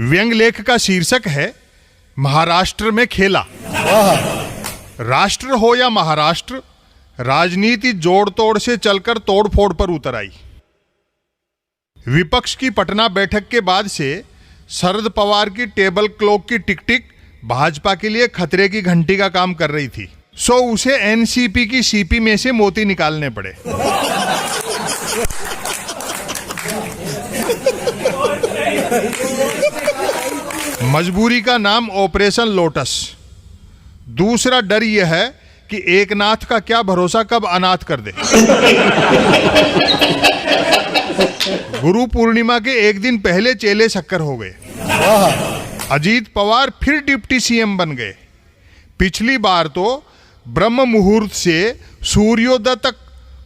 व्यंग लेख का शीर्षक है महाराष्ट्र में खेला। राष्ट्र हो या महाराष्ट्र, राजनीति जोड़ तोड़ से चलकर तोड़ फोड़ पर उतर आई। विपक्ष की पटना बैठक के बाद से शरद पवार की टेबल क्लॉक की टिक टिक भाजपा के लिए खतरे की घंटी का काम कर रही थी। सो उसे एनसीपी की सीपी में से मोती निकालने पड़े। मजबूरी का नाम ऑपरेशन लोटस। दूसरा डर यह है कि एक नाथ का क्या भरोसा कब अनाथ कर दे। गुरु पूर्णिमा के एक दिन पहले चेले शक्कर हो गए। अजीत पवार फिर डिप्टी सीएम बन गए। पिछली बार तो ब्रह्म मुहूर्त से सूर्योदय तक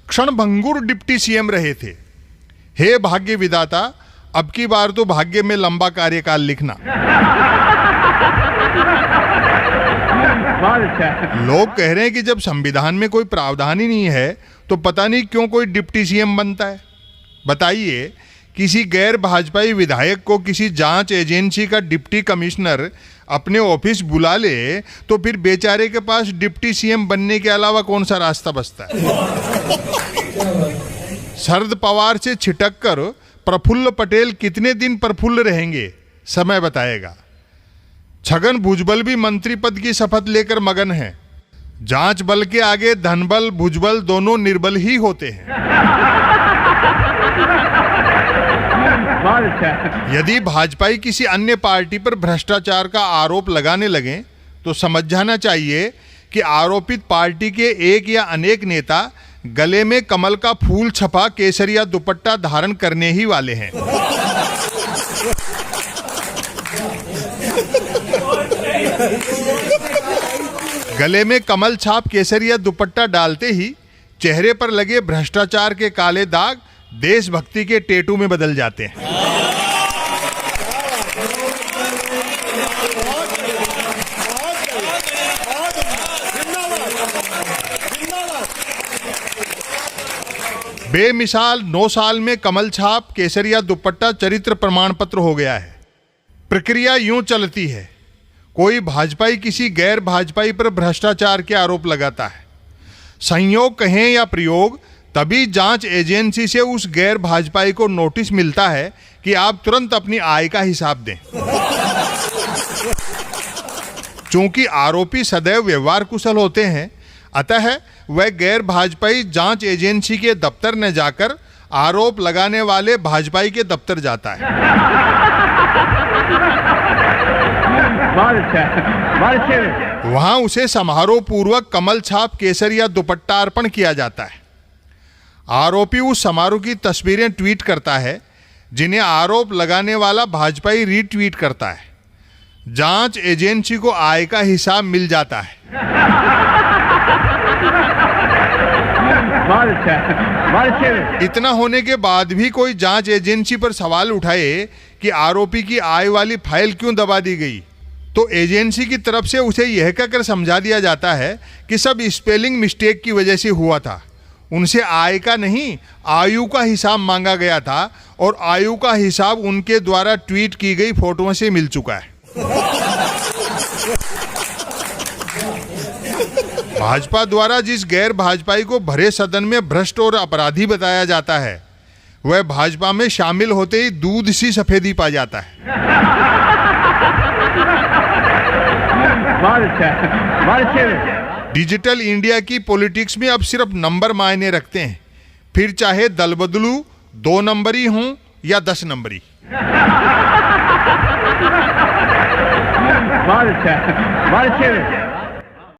क्षणभंगुर डिप्टी सीएम रहे थे। हे भाग्य विधाता, अब की बार तो भाग्य में लंबा कार्यकाल लिखना। लोग कह रहे हैं कि जब संविधान में कोई प्रावधान ही नहीं है तो पता नहीं क्यों कोई डिप्टी सीएम बनता है। बताइए, किसी गैर भाजपाई विधायक को किसी जांच एजेंसी का डिप्टी कमिश्नर अपने ऑफिस बुला ले तो फिर बेचारे के पास डिप्टी सीएम बनने के अलावा कौन सा रास्ता बचता है। शरद पवार से छिटक कर प्रफुल्ल पटेल कितने दिन प्रफुल्ल रहेंगे, समय बताएगा। छगन भुजबल भी मंत्री पद की शपथ लेकर मगन हैं। जांच बल के आगे धनबल भुजबल दोनों निर्बल ही होते हैं। यदि भाजपाई किसी अन्य पार्टी पर भ्रष्टाचार का आरोप लगाने लगें तो समझ जाना चाहिए कि आरोपित पार्टी के एक या अनेक नेता गले में कमल का फूल छपा केसरिया दुपट्टा धारण करने ही वाले हैं। गले में कमल छाप केसरिया दुपट्टा डालते ही चेहरे पर लगे भ्रष्टाचार के काले दाग देशभक्ति के टेटू में बदल जाते हैं। बेमिसाल 9 साल में कमल छाप केसरिया दुपट्टा चरित्र प्रमाण पत्र हो गया है। प्रक्रिया यूं चलती है, कोई भाजपाई किसी गैर भाजपाई पर भ्रष्टाचार के आरोप लगाता है। संयोग कहें या प्रयोग, तभी जांच एजेंसी से उस गैर भाजपाई को नोटिस मिलता है कि आप तुरंत अपनी आय का हिसाब दें। चूंकि आरोपी सदैव व्यवहार कुशल होते हैं, अतः वह गैर भाजपाई जांच एजेंसी के दफ्तर न जाकर आरोप लगाने वाले भाजपाई के दफ्तर जाता है। वहां उसे समारोह पूर्वक कमल छाप केसरिया दुपट्टा अर्पण किया जाता है। आरोपी उस समारोह की तस्वीरें ट्वीट करता है, जिन्हें आरोप लगाने वाला भाजपाई रीट्वीट करता है। जांच एजेंसी को आय का हिसाब मिल जाता है। इतना होने के बाद भी कोई जांच एजेंसी पर सवाल उठाए कि आरोपी की आय वाली फाइल क्यों दबा दी गई, तो एजेंसी की तरफ से उसे यह कहकर समझा दिया जाता है कि सब स्पेलिंग मिस्टेक की वजह से हुआ था। उनसे आय का नहीं, आयु का हिसाब मांगा गया था और आयु का हिसाब उनके द्वारा ट्वीट की गई फोटोओं से मिल चुका है। भाजपा द्वारा जिस गैर भाजपाई को भरे सदन में भ्रष्ट और अपराधी बताया जाता है, वह भाजपा में शामिल होते ही दूध सी सफेदी पा जाता है। डिजिटल इंडिया की पॉलिटिक्स में अब सिर्फ नंबर मायने रखते हैं, फिर चाहे दल बदलू 2 नंबरी हों या 10 नंबरी।